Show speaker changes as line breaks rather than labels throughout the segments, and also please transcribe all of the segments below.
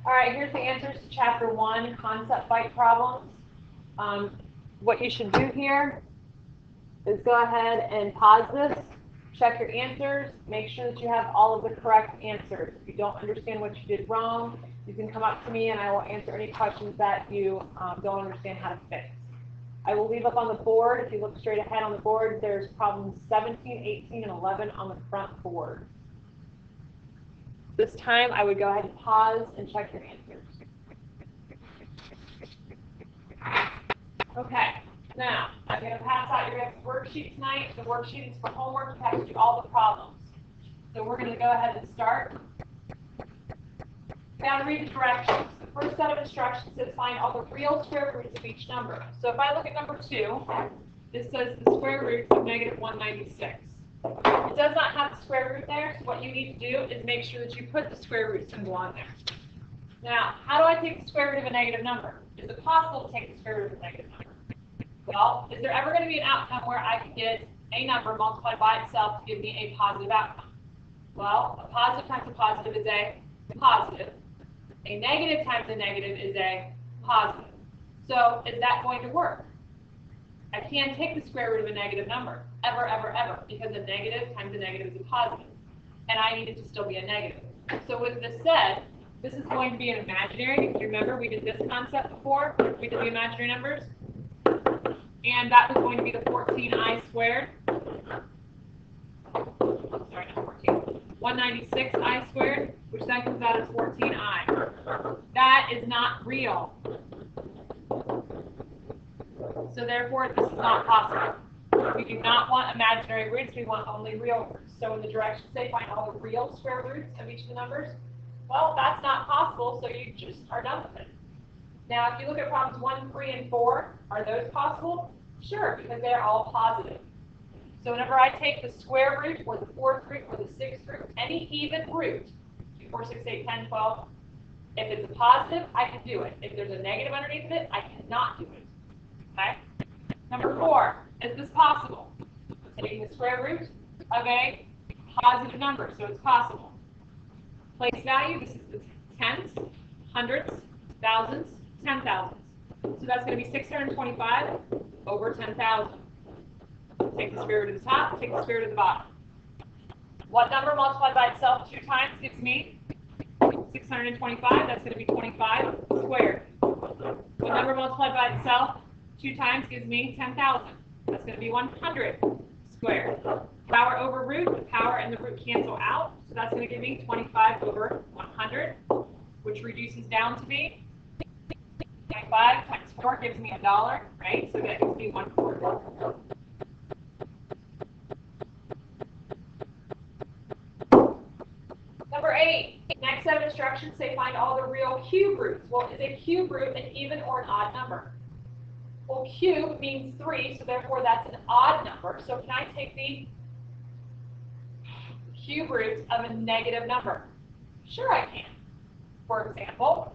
All right, here's the answers to Chapter 1, Concept Bite Problems. What you should do here is go ahead and pause this, check your answers, make sure that you have all of the correct answers. If you don't understand what you did wrong, you can come up to me and I will answer any questions that you don't understand how to fix. I will leave up on the board, if you look straight ahead on the board, there's problems 17, 18, and 11 on the front board. This time, I would go ahead and pause and check your answers. Okay, now, I'm going to pass out your worksheet tonight. The worksheet is for homework. You have to do all the problems. So we're going to go ahead and start. Now, read the directions. The first set of instructions says find all the real square roots of each number. So if I look at number 2, this says the square root of negative 196. It does not have the square root there, so what you need to do is make sure that you put the square root symbol on there. Now, how do I take the square root of a negative number? Is it possible to take the square root of a negative number? Well, is there ever going to be an outcome where I can get a number multiplied by itself to give me a positive outcome? Well, a positive times a positive is a positive. A negative times a negative is a positive. So, is that going to work? I can't take the square root of a negative number, ever, ever, ever, because a negative times a negative is a positive, and I need it to still be a negative. So with this said, this is going to be an imaginary. If you remember, we did this concept before. We did the imaginary numbers, and that was going to be the 14i squared. Sorry, not 14. 196i squared, which then comes out as 14i. That is not real. So therefore, this is not possible. We do not want imaginary roots, we want only real roots. So in the directions say find all the real square roots of each of the numbers, well, that's not possible, so you just are done with it. Now, if you look at problems 1, 3, and 4, are those possible? Sure, because they're all positive. So whenever I take the square root, or the 4th root, or the 6th root, any even root, 2, 4, 6, 8, 10, 12, if it's a positive, I can do it. If there's a negative underneath of it, I cannot do it. Okay? Number 4, is this possible? Taking the square root of a positive number, so it's possible. Place value, this is the tens, hundreds, thousands, 10,000s. So that's going to be 625 over 10,000. Take the square root of the top, take the square root of the bottom. What number multiplied by itself 2 times gives me 625, that's going to be 25 squared. What number multiplied by itself 2 times gives me 10,000. That's going to be 100 squared. Power over root, the power and the root cancel out. So that's going to give me 25 over 100, which reduces down to be 25 times 4 gives me $1, right? So that gives me 1/4. Number 8, next set of instructions say find all the real cube roots. Well, is a cube root an even or an odd number? Well, cube means 3, so therefore that's an odd number. So can I take the cube root of a negative number? Sure I can. For example,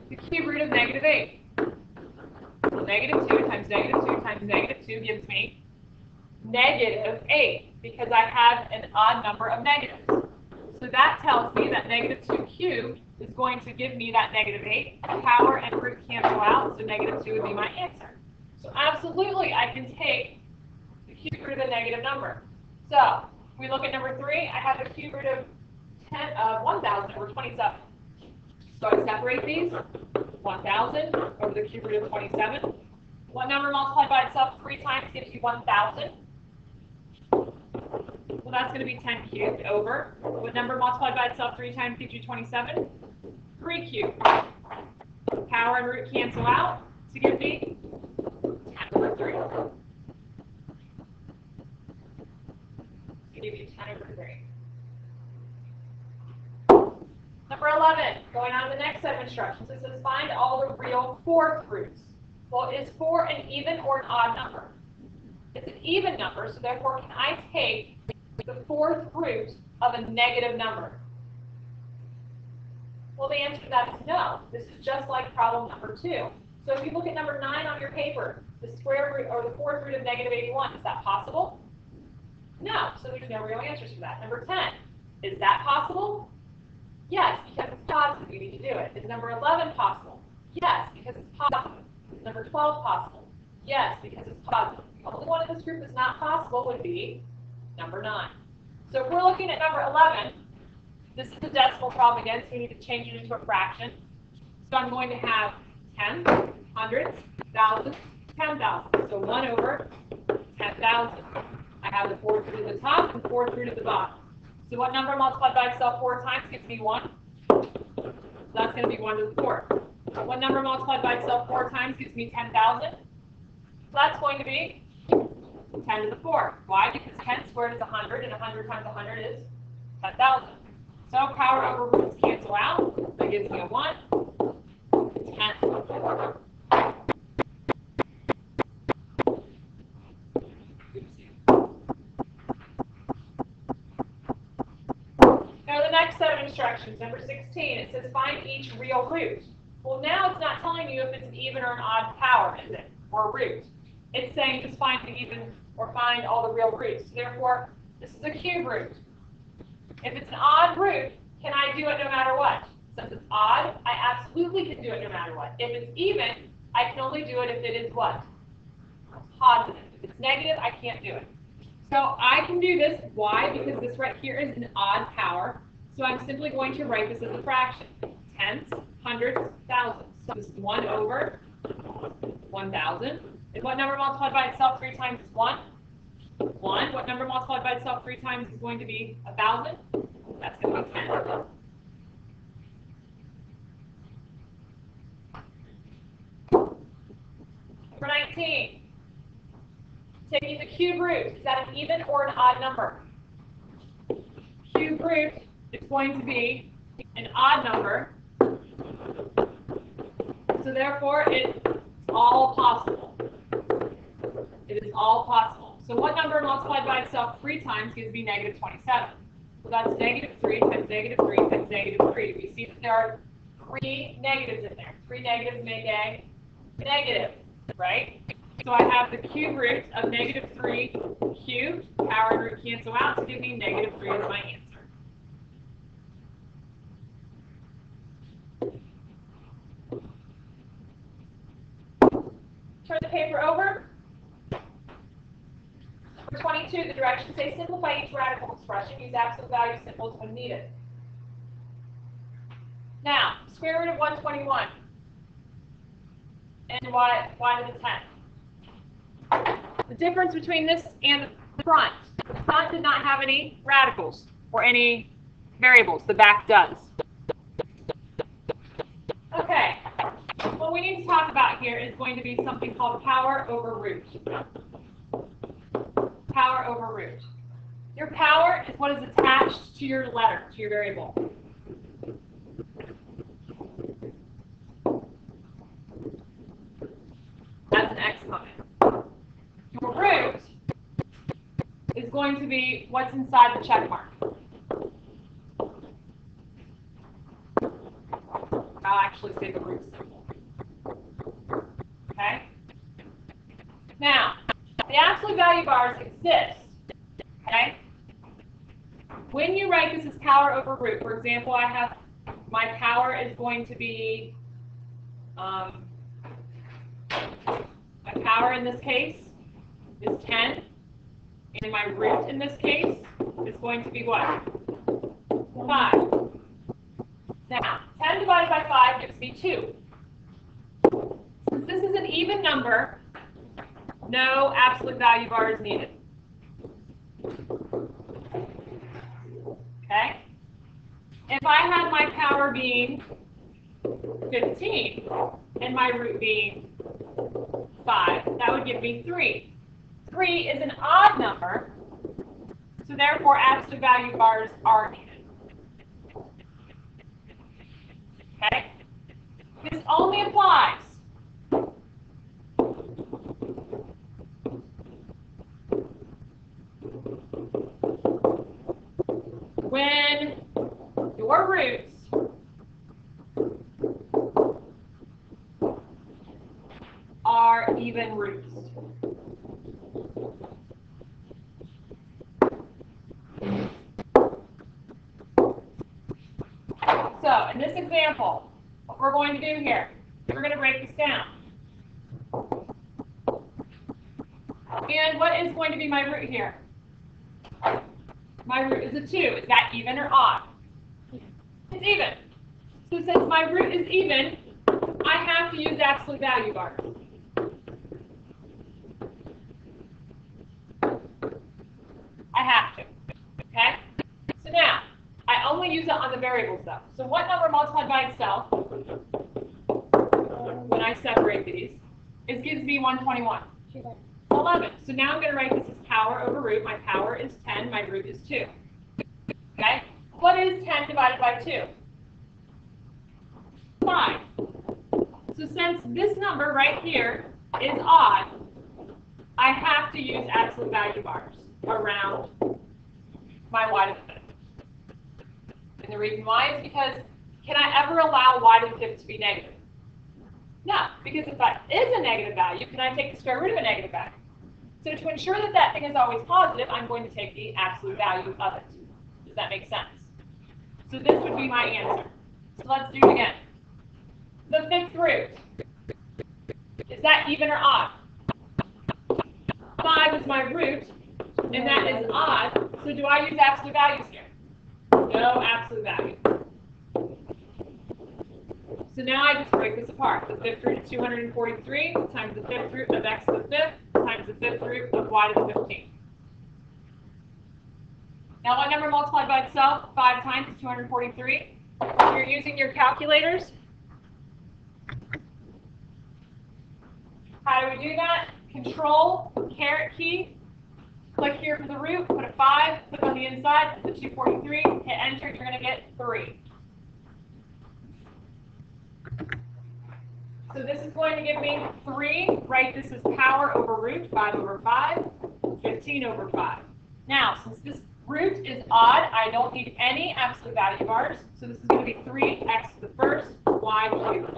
the cube root of negative 8. Well, negative 2 times negative 2 times negative 2 gives me negative 8, because I have an odd number of negatives. So that tells me that negative 2 cubed is going to give me that negative 8. Power and root cancel out, so negative 2 would be my answer. So absolutely, I can take the cube root of a negative number. So if we look at number 3, I have the cube root of 1,000 over 27. So I separate these, 1,000 over the cube root of 27. What number multiplied by itself 3 times gives you 1,000? Well, that's going to be 10 cubed over. What number multiplied by itself 3 times gives you 27? 3 cubed. Power and root cancel out to give me 10 over 3. To give you 10 over 3. Number 11, going on to the next set of instructions, it says find all the real 4th roots. Well, is 4 an even or an odd number? It's an even number, so therefore can I take the 4th root of a negative number? Well, the answer to that is no. This is just like problem number 2. So if you look at number 9 on your paper, the square root or the 4th root of negative 81, is that possible? No, so there's no real answers for that. Number 10, Is that possible? Yes, because it's positive, you need to do it. Is number 11 possible? Yes, because it's positive. Is number 12 possible? Yes, because it's positive. The only one in this group that's not possible would be number 9. So if we're looking at number 11, this is a decimal problem again, so we need to change it into a fraction. So I'm going to have tens, hundreds, thousands, 10,000. So 1 over 10,000. I have the 4th root at the top and 4th root at the bottom. So what number multiplied by itself 4 times gives me 1? So that's going to be 1 to the 4th. What number multiplied by itself 4 times gives me 10,000? So that's going to be 10 to the 4th. Why? Because 10 squared is 100, and 100 times 100 is 10,000. So power over roots cancel out. That gives me a 1. 10. Now the next set of instructions, number 16, it says find each real root. Well, now it's not telling you if it's an even or an odd power, is it? Or root. It's saying just find the even or find all the real roots. Therefore, this is a cube root. If it's an odd root, can I do it no matter what? Since it's odd, I absolutely can do it no matter what. If it's even, I can only do it if it is what? Positive. If it's negative, I can't do it. So I can do this. Why? Because this right here is an odd power. So I'm simply going to write this as a fraction. Tens, hundreds, thousands. So this is 1 over 1,000. And what number multiplied by itself 3 times is 1? 1. What number multiplied by itself 3 times is going to be 1,000? That's going to be 10. Number 19. Taking the cube root, is that an even or an odd number? Cube root is going to be an odd number. So therefore, it's all possible. It is all possible. So what number multiplied by itself 3 times gives me negative 27? So that's negative 3 times negative 3 times negative 3. We see that there are 3 negatives in there. 3 negatives make a negative, right? So I have the cube root of negative 3 cubed. Power and root cancel out to give me negative 3 as my answer. Turn the paper over. Number 22, the directions say simplify each radical expression. Use absolute value symbols when needed. Now, square root of 121. And y to the 10th. The difference between this and the front. The front did not have any radicals or any variables. The back does. Okay. What we need to talk about here is going to be something called power over root. Power over root. Your power is what is attached to your letter, to your variable. That's an exponent. Your root is going to be what's inside the check mark. I'll actually say the root symbol. Okay? Now, the absolute value bars exist. Okay? When you write this as power over root, for example, I have my power is going to be, my power in this case is 10, and my root in this case is going to be what? 5. Now, 10 divided by 5 gives me 2. Since this is an even number, no absolute value bar is needed. Okay? If I had my power being 15 and my root being 5, that would give me 3. 3 is an odd number, so therefore absolute value bars are needed. Okay? This only applies when your roots are even roots. So in this example, what we're going to do here, we're going to break this down. And what is going to be my root here? My root is a 2. Is that even or odd? It's even. So since my root is even, I have to use absolute value bars. I have to. Okay? So now, I only use it on the variables though. So what number multiplied by itself, when I separate these, it gives me 121. 11. So now I'm going to write this as power over root. My power is 10. My root is 2. Okay? What is 10 divided by 2? 5. So since this number right here is odd, I have to use absolute value bars around my y to the 5th. And the reason why is because, can I ever allow y to the 5th to be negative? No, because if that is a negative value, can I take the square root of a negative value? So to ensure that that thing is always positive, I'm going to take the absolute value of it. Does that make sense? So this would be my answer. So let's do it again. The 5th root, is that even or odd? 5 is my root, and that is odd. So do I use absolute values here? No absolute value. So now I just break this apart. The 5th root is 243 times the 5th root of x to the 5th times the 5th root of y to the 15th. Now what number multiplied by itself 5 times is 243? If you're using your calculators, how do we do that? Control, caret key, click here for the root, put a 5, click on the inside, put the 243, hit enter, you're going to get 3. So this is going to give me 3, right? This is power over root, 5 over 5, 15 over 5. Now, since this root is odd, I don't need any absolute value bars, so this is going to be 3x to the first, y cubed.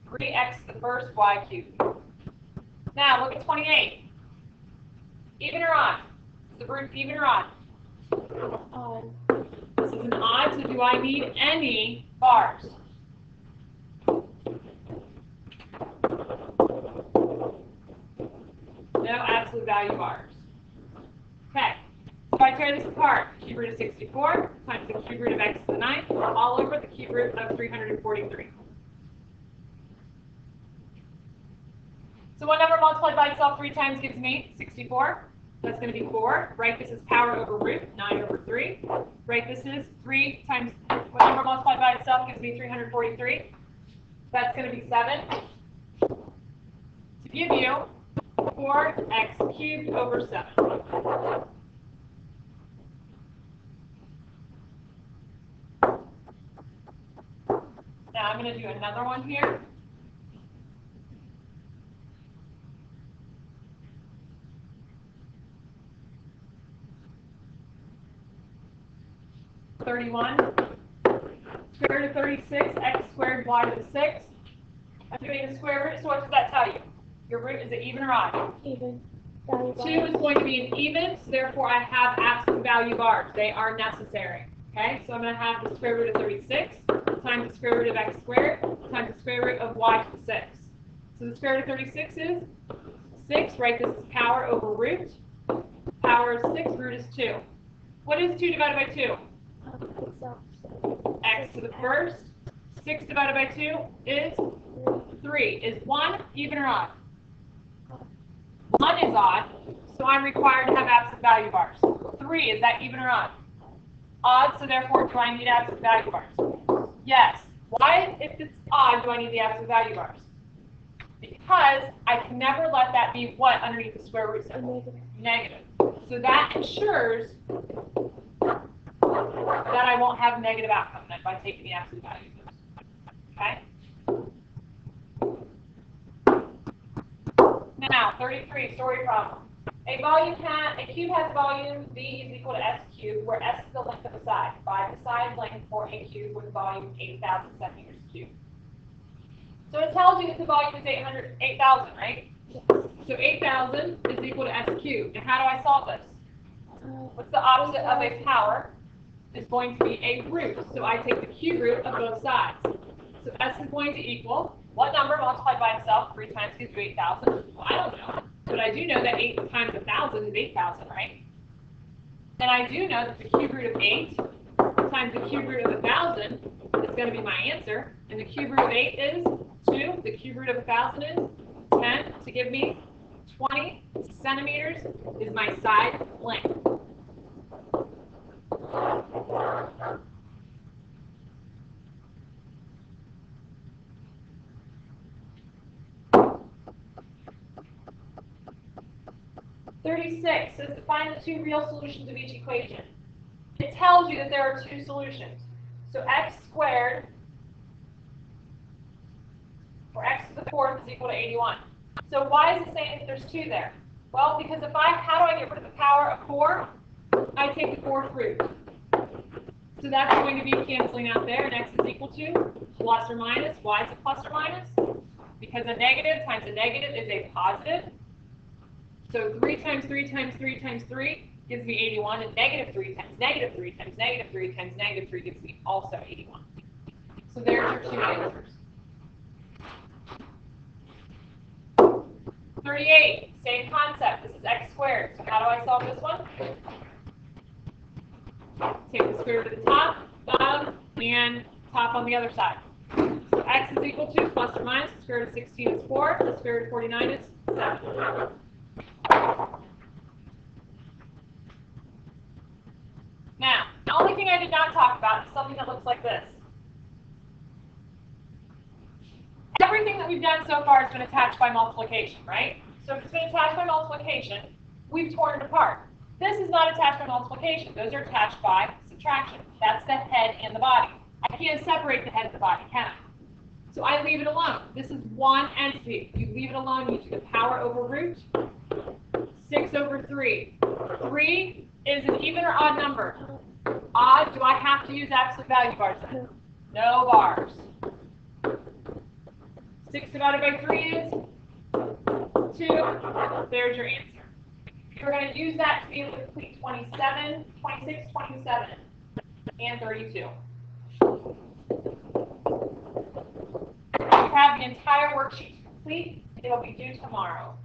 3x to the first, y cubed. Now, look at 28. Even or odd? Is the root even or odd?
Odd.
This is an odd, so do I need any bars? No absolute value bars. Okay, so if I tear this apart, cube root of 64 times the cube root of x to the 9th, all over the cube root of 343. So what number multiplied by itself 3 times gives me 64? That's going to be 4. Write this as power over root, 9 over 3. Write this as 3 times, what number multiplied by itself gives me 343? That's going to be 7. To give you 4x cubed over 7. Now I'm going to do another one here. Square root of 36, x squared y to the 6. I'm doing the square root, so what does that tell you? Your root, is it even or odd?
Even.
2 is going to be an even, so therefore I have absolute value bars. They are necessary. Okay, so I'm going to have the square root of 36 times the square root of x squared times the square root of y to the 6. So the square root of 36 is 6, right? This is power over root. Power of 6, root is 2. What is 2 divided by 2? X to the first. 6 divided by 2 is 3. Is 1 even or odd? 1 is odd, so I'm required to have absolute value bars. 3, is that even or odd? Odd, so therefore do I need absolute value bars? Yes. Why, if it's odd, do I need the absolute value bars? Because I can never let that be what underneath the square root symbol? Negative. So that ensures that I won't have a negative outcome then by taking the absolute values. Okay? Now, 33, story problem. A cube has a volume V is equal to S cubed, where S is the length of a side. Find the side length for a cube with a volume 8,000 centimeters cubed. So it tells you that the volume is 8,000, right? So 8,000 is equal to S cubed. And how do I solve this? What's the opposite of a power? is going to be a root. So I take the cube root of both sides. So S is going to equal what number multiplied by itself 3 times gives you 8,000? Well, I don't know. But I do know that 8 times 1,000 is 8,000, right? And I do know that the cube root of 8 times the cube root of 1,000 is going to be my answer. And the cube root of 8 is 2. The cube root of 1,000 is 10 to give me 20 centimeters is my side length. (36) says to find the two real solutions of each equation. It tells you that there are two solutions. So x squared, or x to the fourth, is equal to 81. So why is it saying that there's 2 there? Well, because how do I get rid of the power of 4? I take the fourth root. So that's going to be canceling out there, and x is equal to plus or minus. Why is it plus or minus? Because a negative times a negative is a positive. So 3 times 3 times 3 times 3 gives me 81, and negative 3 times negative 3 times negative 3 times negative 3 gives me also 81. So there's your 2 answers. 38, same concept. This is x squared. So how do I solve this one? Take the square root of the top, bottom, and top on the other side. So x is equal to plus or minus the square root of 16 is 4, the square root of 49 is 7. Now, the only thing I did not talk about is something that looks like this. Everything that we've done so far has been attached by multiplication, right? So if it's been attached by multiplication, we've torn it apart. This is not attached by multiplication. Those are attached by subtraction. That's the head and the body. I can't separate the head and the body, can I? So I leave it alone. This is one entity. You leave it alone, you do the power over root. 6 over 3. 3 is an even or odd number. Odd, do I have to use absolute value bars then? No bars. 6 divided by 3 is 2. There's your answer. You're going to use that to be able to complete 27, 26, 27, and 32. You have the entire worksheet complete. It will be due tomorrow.